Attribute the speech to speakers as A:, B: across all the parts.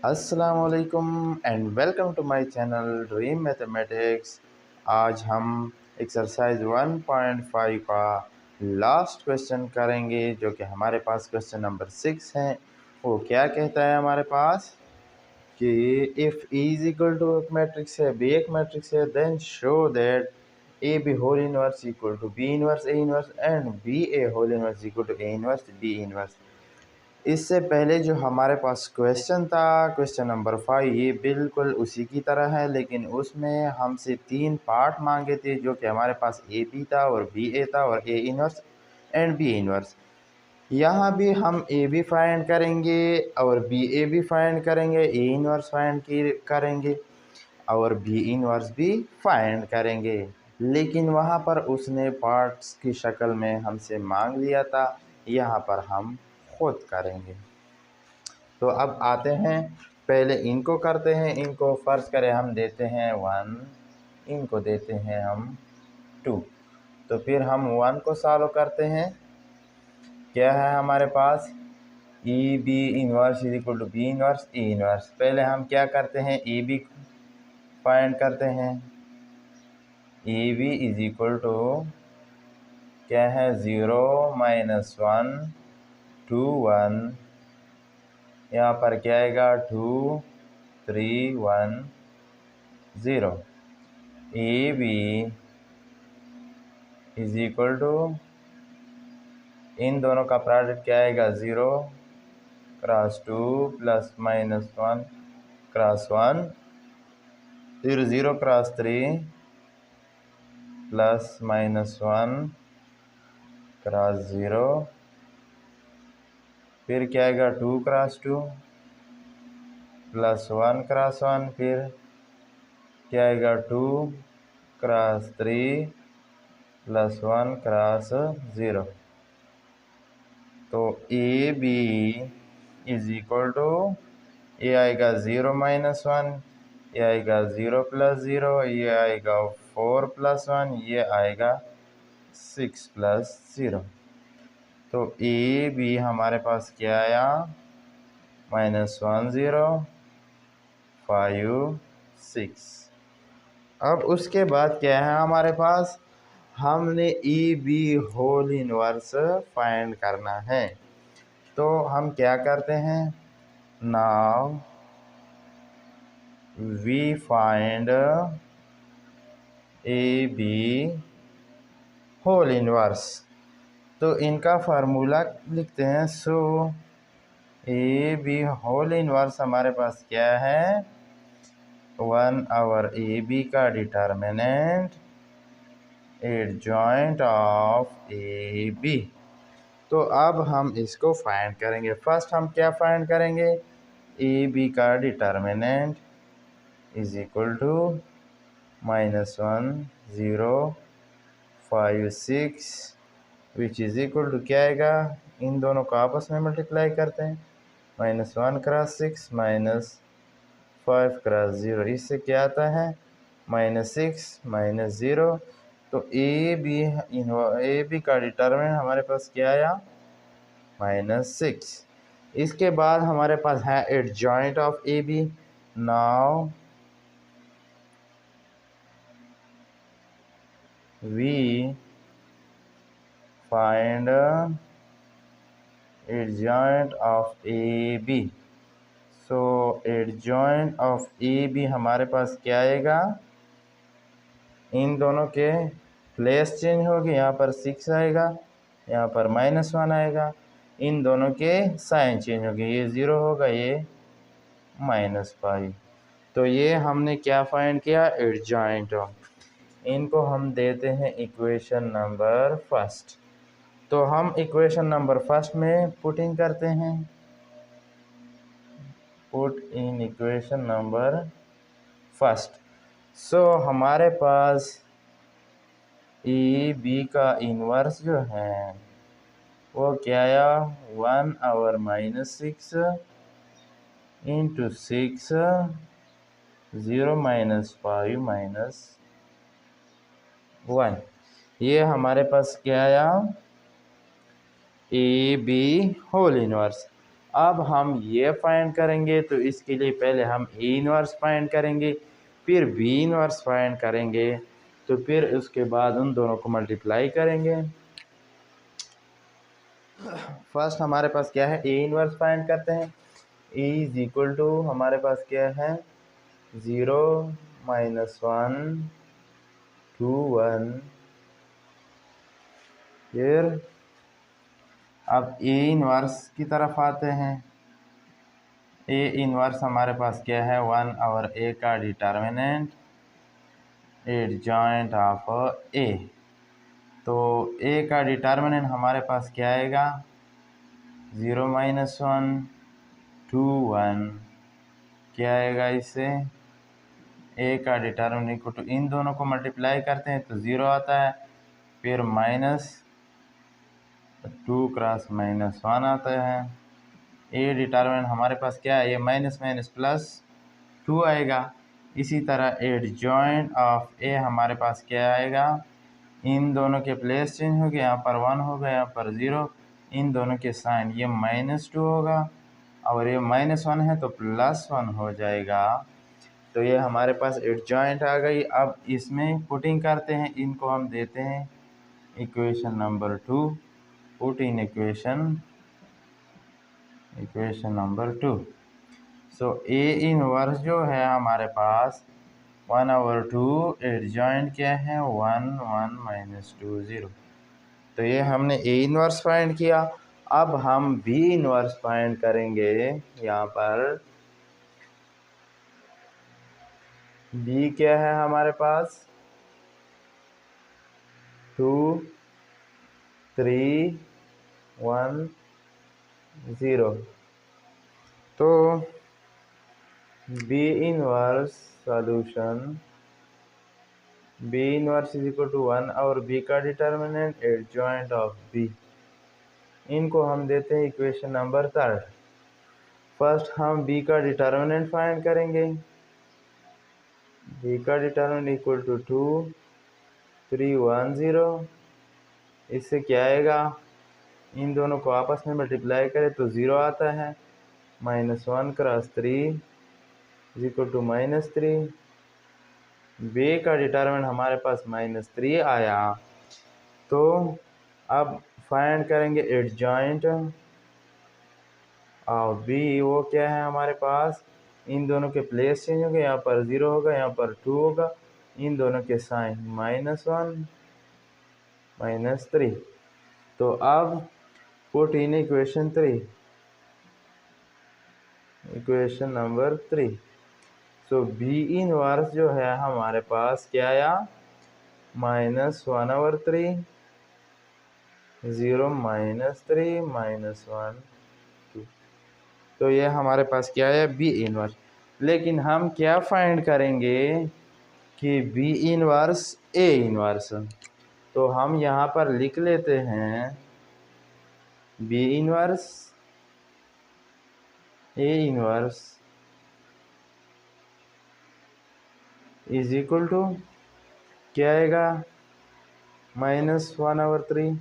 A: अस्सलामुअलैकुम and welcome to my channel dream mathematics. आज हम एक्सरसाइज 1.5 का लास्ट क्वेश्चन करेंगे, जो कि हमारे पास क्वेश्चन नंबर 6 है। वो क्या कहता है हमारे पास कि if E is equal to एक मैट्रिक्स है, बी एक मैट्रिक्स है, then show that A B whole inverse equal to B inverse A inverse and B A whole inverse equal to A inverse B inverse. इससे पहले जो हमारे पास question था, क्वेश्चन नंबर 5, ये बिल्कुल उसी की तरह है, लेकिन उसमें हमसे 3 पार्ट मांगे थे, जो कि हमारे पास ए बी था और बी ए था और A inverse and B inverse. यहाँ भी हम ए बी फाइंड करेंगे और बी ए भी फाइंड करेंगे, ए इनवर्स फाइंड करेंगे और बी इनवर्स भी फाइंड करेंगे। लेकिन वहाँ पर उसने पार्ट्स की शक्ल में हमसे मांग लिया था, यहाँ पर हम खुद करेंगे। तो अब आते हैं, पहले इनको करते हैं। इनको फर्ज करें हम देते हैं 1, इनको देते हैं हम 2। तो फिर हम 1 को सॉल्व करते हैं। क्या है हमारे पास, E B inverse is equal to B inverse E inverse. पहले हम क्या करते हैं, ई बी फाइंड करते हैं। E B is equal to क्या है, 0 माइनस 1 2 1। यहाँ पर क्या आएगा, 2 3 1 0। A B is equal to, इन दोनों का प्रोडक्ट क्या आएगा, 0 क्रॉस 2 प्लस माइनस 1 क्रॉस 1, फिर 0 क्रॉस 3 प्लस माइनस 1 क्रॉस 0, फिर क्या आएगा 2 क्रॉस 2 प्लस 1 क्रॉस 1, फिर क्या आएगा 2 क्रॉस 3 प्लस 1 क्रॉस 0। तो A B is equal to, ये आएगा 0 माइनस 1, ये आएगा 0 प्लस 0, ये आएगा 4 प्लस 1, ये आएगा 6 प्लस 0। तो ए बी हमारे पास क्या आया, -1 0 5 6। अब उसके बाद क्या है हमारे पास, हमने E B whole inverse find करना है। तो हम क्या करते हैं, now we find A B whole inverse. तो इनका फार्मूला लिखते हैं। So A B whole inverse हमारे पास क्या है, 1 आवर ए बी का determinant adjoint of A B. तो अब हम इसको फाइंड करेंगे। फर्स्ट हम क्या फाइंड करेंगे, ए बी का determinant is equal to -1 0 5 6, which is equal to क्या आएगा, इन दोनों को आपस में मल्टीप्लाई करते हैं, -1 क्रॉस 6 -5 क्रॉस 0, इससे क्या आता है, -6 -0। तो ए बी का डिटर्मिनेंट हमारे पास क्या आया, -6। इसके बाद हमारे पास है adjoint of A B. Now we find adjoint of A B. So adjoint of A B हमारे पास क्या आएगा, इन दोनों के प्लेस चेंज होगी, यहाँ पर 6 आएगा, यहाँ पर -1 आएगा, इन दोनों के साइन चेंज होगी, ये 0 होगा, ये -5। तो ये हमने क्या फाइंड किया, एडजॉइंट ऑफ। इनको हम देते हैं इक्वेशन नंबर फर्स्ट। तो हम इक्वेशन नंबर फर्स्ट में पुटिंग करते हैं, put in equation number first. So हमारे पास ए बी का इन्वर्स जो है वो क्या आया, 1 आवर -6 इंटू 6 0 -5 -1। ये हमारे पास क्या आया, ए बी होल इनवर्स। अब हम ये फाइंड करेंगे तो इसके लिए पहले हम ए इनवर्स फाइंड करेंगे, फिर बी इनवर्स फाइंड करेंगे, तो फिर उसके बाद उन दोनों को मल्टीप्लाई करेंगे। फर्स्ट हमारे पास क्या है, ए इनवर्स फाइंड करते हैं। ए इज इक्वल टू हमारे पास क्या है 0 -1 2 1। फिर अब ए इनवर्स की तरफ आते हैं। ए इनवर्स हमारे पास क्या है 1 और ए का डिटर्मिनेंट एडजॉइंट ऑफ ए। तो ए का डिटर्मिनेंट हमारे पास क्या आएगा 0 -1 2 1। क्या आएगा इससे, ए का डिटर्मिनेंट इक्वल टू इन दोनों को मल्टीप्लाई करते हैं तो 0 आता है, फिर -2 क्रॉस -1 आता है। ए डिटर्मिनेंट हमारे पास क्या है, ये माइनस माइनस प्लस 2 आएगा। इसी तरह एडजॉइंट ऑफ ए हमारे पास क्या आएगा, इन दोनों के प्लेस चेंज हो गए, यहाँ पर 1 होगा, यहाँ पर 0, इन दोनों के साइन, ये -2 होगा और ये -1 है तो +1 हो जाएगा। तो ये हमारे पास एडजॉइंट आ गई। अब इसमें पुटिंग करते हैं, इनको हम देते हैं equation number 2, put in equation number 2। So A inverse जो है हमारे पास 1/2 एडजॉइंट क्या है 1 1 -2 0। तो ये हमने ए इनवर्स फाइंड किया। अब हम बी इनवर्स फाइंड करेंगे। यहाँ पर बी क्या है हमारे पास 2 3 1 0। तो B inverse solution B inverse is equal to 1 और बी का डिटर्मिनेंट एडजॉइंट ऑफ बी, इनको हम देते हैं इक्वेशन नंबर 3। फर्स्ट हम बी का डिटर्मिनेंट फाइंड करेंगे। बी का डिटर्मिनेंट इक्वल टू 2 3 1 0। इससे क्या आएगा, इन दोनों को आपस में मल्टीप्लाई करें तो 0 आता है, -1 cross 3 is equal to -3। B का डिटर्मिनेंट हमारे पास -3 आया। तो अब फाइंड करेंगे एडजॉइंट और बी, वो क्या है हमारे पास, इन दोनों के प्लेस चेंज हो गए, यहाँ पर 0 होगा, यहाँ पर 2 होगा, इन दोनों के साइन -1 -3। तो अब put in equation number 3। So B inverse जो है हमारे पास क्या आया -1/3 0 -3 -1 2। तो ये हमारे पास क्या है बी इनवर्स। लेकिन हम क्या फाइंड करेंगे कि बी इनवर्स ए इनवर्स। तो हम यहाँ पर लिख लेते हैं B inverse A inverse is equal to क्या आएगा -1/3,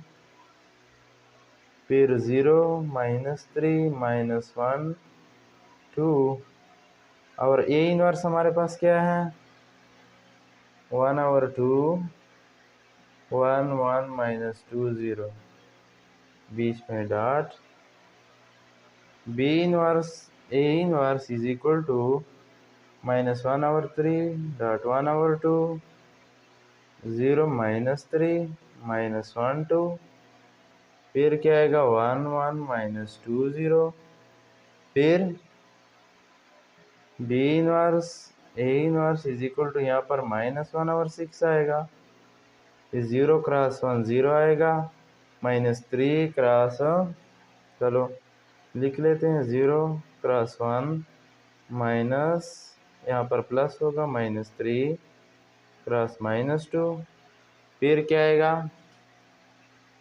A: फिर 0 -3 -1 2 और ए इनवर्स हमारे पास क्या है 1/2 1 1 -2 0, बीच में dot. B inverse A inverse is equal to -1/3 dot 1/2 0 -3 -1 2, फिर क्या आएगा 1 1 -2 0। फिर B inverse A inverse is equal to यहाँ पर -1/6 आएगा, फिर 0 क्रॉस 1 0 आएगा, -3 क्रॉस, चलो लिख लेते हैं 0 क्रॉस 1 माइनस, यहाँ पर प्लस होगा -3 क्रॉस -2। फिर क्या आएगा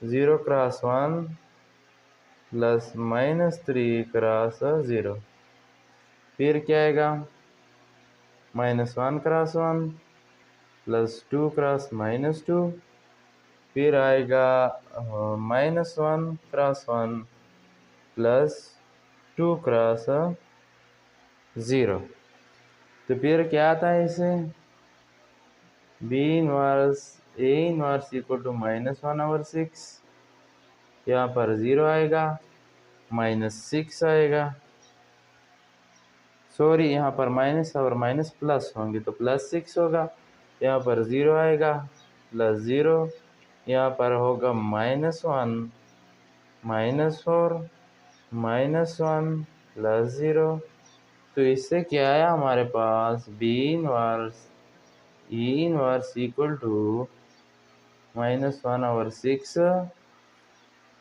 A: 0 क्रॉस 1 प्लस -3 क्रॉस 0। फिर क्या आएगा -1 क्रॉस 1 प्लस 2 क्रॉस -2। फिर आएगा -1 क्रॉस 1 प्लस 2 क्रॉस 0। तो फिर क्या आता है इसे B inverse A inverse equal to -1/6। यहाँ पर 0 आएगा, -6 आएगा, सॉरी यहाँ पर माइनस और माइनस प्लस होंगे तो +6 होगा। यहाँ पर 0 आएगा, +0, यहाँ पर होगा -1, -4, -1 +0। तो इससे क्या आया हमारे पास B inverse E inverse equal to -1/6,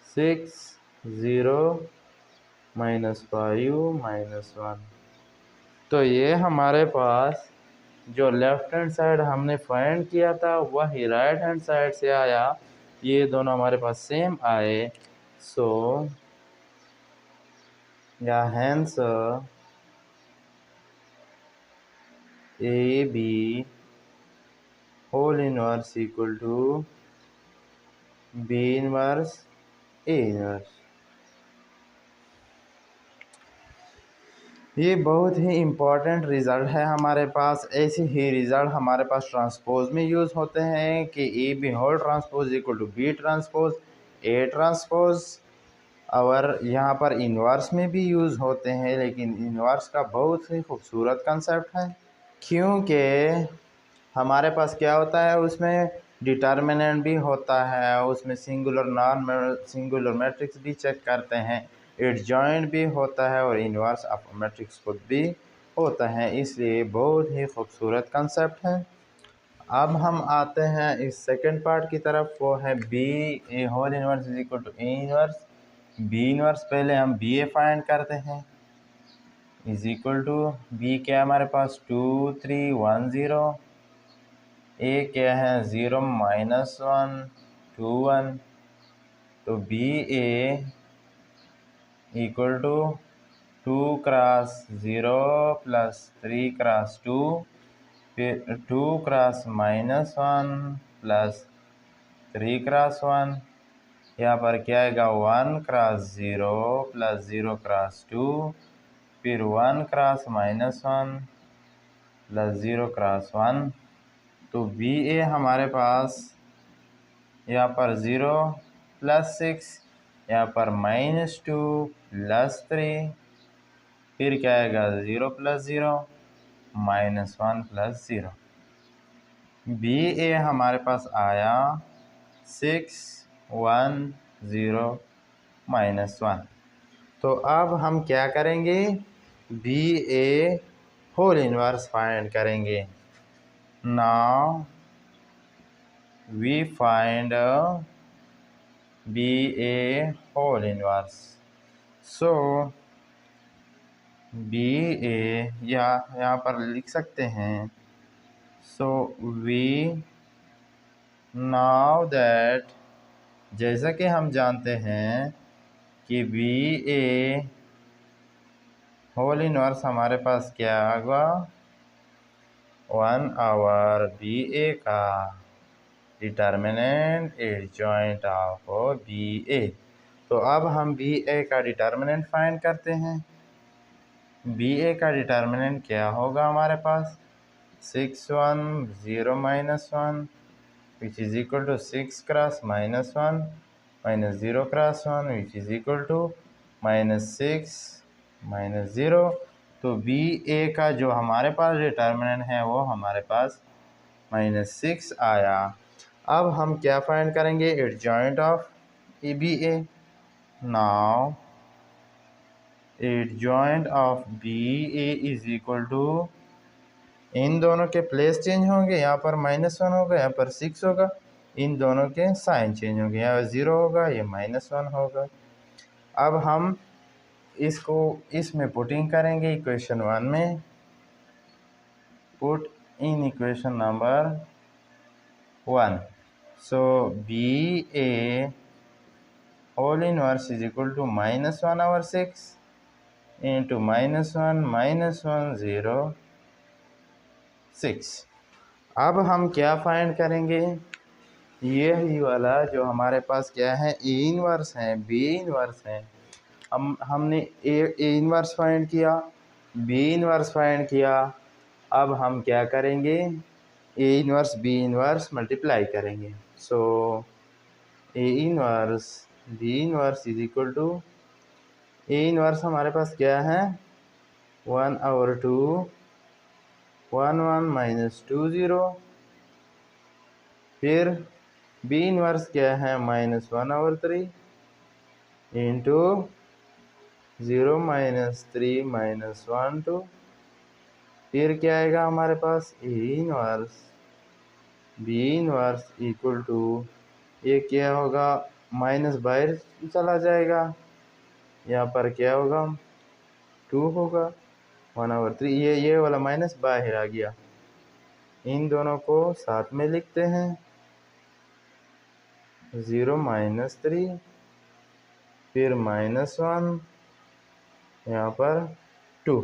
A: 6, 0, -5, -1। तो ये हमारे पास जो लेफ्ट हैंड साइड हमने फाइंड किया था वही राइट हैंड साइड से आया। ये दोनों हमारे पास सेम आए। सो या hence A B whole inverse equal to B inverse A inverse. ये बहुत ही इम्पॉर्टेंट रिज़ल्ट है हमारे पास। ऐसे ही रिज़ल्ट हमारे पास ट्रांसपोज में यूज़ होते हैं कि A B whole transpose equal to B transpose A transpose. और यहाँ पर इन्वर्स में भी यूज़ होते हैं, लेकिन इन्वर्स का बहुत ही खूबसूरत कंसेप्ट है, क्योंकि हमारे पास क्या होता है उसमें डिटर्मिनेंट भी होता है, उसमें सिंगुलर नॉन सिंगुलर मैट्रिक्स भी चेक करते हैं, एडजॉइंट भी होता है और इन्वर्स ऑफ मैट्रिक्स खुद भी होता है। इसलिए बहुत ही खूबसूरत कंसेप्ट है। अब हम आते हैं इस सेकंड पार्ट की तरफ, वो है B A whole inverse is equal to A inverse. B inverse पहले हम बी ए फाइंड करते हैं, इज इक्वल टू बी क्या है हमारे पास 2 3 1 0, ए क्या है 0 -1 2 1। तो B A equal to 2 cross 0 plus 3 cross 2, फिर 2 क्रॉस -1 प्लस 3 क्रॉस 1। यहाँ पर क्या आएगा 1 क्रॉस 0 प्लस 0 क्रॉस 2, फिर 1 क्रॉस -1 प्लस 0 क्रॉस 1। तो बी ए हमारे पास यहाँ पर 0 प्लस 6, यहाँ पर -2 प्लस 3, फिर क्या आएगा 0 प्लस 0 -1 प्लस 0। बी ए हमारे पास आया 6 1 0 -1। तो अब हम क्या करेंगे B A whole inverse find करेंगे। Now we find B A whole inverse. So B A यहाँ पर लिख सकते हैं। सो वी नाउ दैट, जैसा कि हम जानते हैं कि बी ए होल इनवर्स हमारे पास क्या होगा 1 आवर बी ए का डिटर्मिनेंट एडजॉइंट ऑफ बी ए। तो अब हम बी ए का डिटर्मिनेंट फाइंड करते हैं। बी ए का डिटर्मिनेंट क्या होगा हमारे पास 6 1 0 -1 which is equal to 6 cross -1 -0 cross 1 which is equal to -6 -0। तो बी ए का जो हमारे पास डिटर्मिनेंट है वो हमारे पास -6 आया। अब हम क्या फाइंड करेंगे adjoint of A B A. Now adjoint of B A is equal to, इन दोनों के प्लेस चेंज होंगे, यहाँ पर -1 होगा, यहाँ पर 6 होगा, इन दोनों के साइन चेंज होंगे, यहाँ 0 होगा, ये -1 होगा। अब हम इसको इसमें पुटिंग करेंगे इक्वेशन 1 में। Put in equation number 1। So B A whole inverse is equal to -1/6 into -1 -1 0 6। अब हम क्या फाइंड करेंगे ये ही वाला जो हमारे पास क्या है ए इनवर्स है बी इनवर्स है। हमने ए इन्वर्स फाइंड किया, बी इन्वर्स फाइंड किया। अब हम क्या करेंगे, A inverse B inverse multiply करेंगे। So A inverse B inverse is equal to, A inverse हमारे पास क्या है 1/2 1 1 माइनस 2 0। फिर बी इन्वर्स क्या है -1/3 इंटू 0 माइनस 3 माइनस 1 2। फिर क्या आएगा हमारे पास A inverse B inverse equal to, ये क्या होगा माइनस बाहर चला जाएगा, यहाँ पर क्या होगा 2 होगा 1/3। ये वाला माइनस बाहर आ गया। इन दोनों को साथ में लिखते हैं 0 माइनस 3 फिर -1 यहाँ पर 2।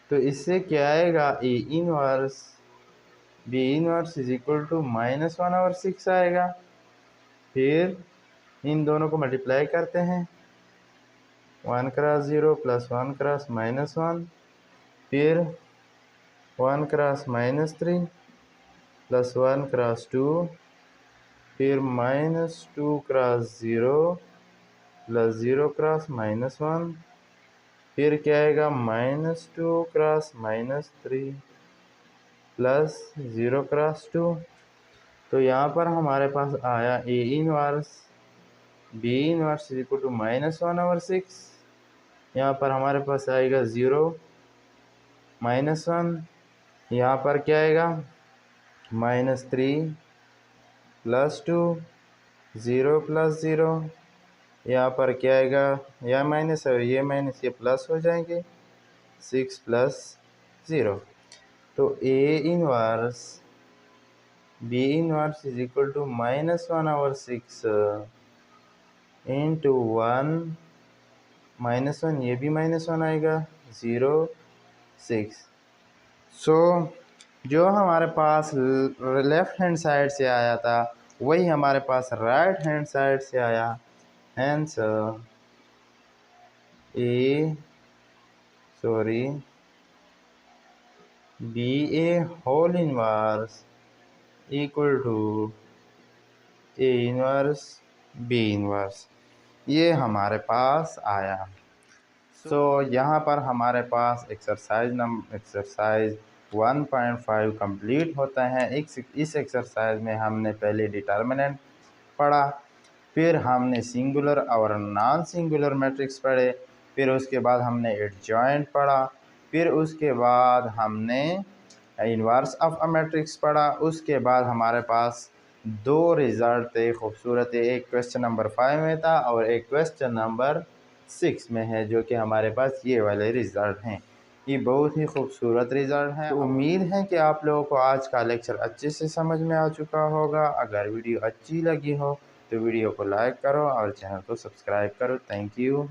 A: तो इससे क्या आएगा A inverse B inverse is equal to -1/6 आएगा। फिर इन दोनों को मल्टीप्लाई करते हैं 1 क्रॉस 0 प्लस 1 क्रॉस -1, फिर 1 क्रॉस -3 प्लस 1 क्रॉस 2, फिर -2 क्रॉस 0 प्लस 0 क्रॉस -1, फिर क्या आएगा -2 क्रॉस -3 प्लस 0 क्रॉस 2। तो यहाँ पर हमारे पास आया A inverse B inverse is equal to -1/6। यहाँ पर हमारे पास आएगा 0 -1, यहाँ पर क्या आएगा -3 प्लस 2 0 प्लस 0, यहाँ पर क्या आएगा यह माइनस और ये माइनस ये प्लस हो जाएंगे 6 प्लस 0। तो A inverse B inverse is equal to -1/6 into 1 -1, ये भी -1 आएगा 0 6। सो जो हमारे पास लेफ्ट हैंड साइड से आया था वही हमारे पास राइट हैंड साइड से आया। Hence BA whole inverse equal to A inverse B inverse, ये हमारे पास आया। सो यहाँ पर हमारे पास एक्सरसाइज 1.5 कंप्लीट होता है। इस एक्सरसाइज में हमने पहले डिटर्मिनेंट पढ़ा, फिर हमने सिंगुलर और नॉन सिंगुलर मैट्रिक्स पढ़े, फिर उसके बाद हमने एडजॉइंट पढ़ा, फिर उसके बाद हमने इन्वर्स ऑफ अ मैट्रिक्स पढ़ा। उसके बाद हमारे पास दो रिज़ल्ट थे खूबसूरत, एक क्वेश्चन नंबर 5 में था और एक क्वेश्चन नंबर 6 में है, जो कि हमारे पास ये वाले रिज़ल्ट हैं। ये बहुत ही खूबसूरत रिज़ल्ट है। तो उम्मीद है कि आप लोगों को आज का लेक्चर अच्छे से समझ में आ चुका होगा। अगर वीडियो अच्छी लगी हो तो वीडियो को लाइक करो और चैनल को सब्सक्राइब करो। Thank you.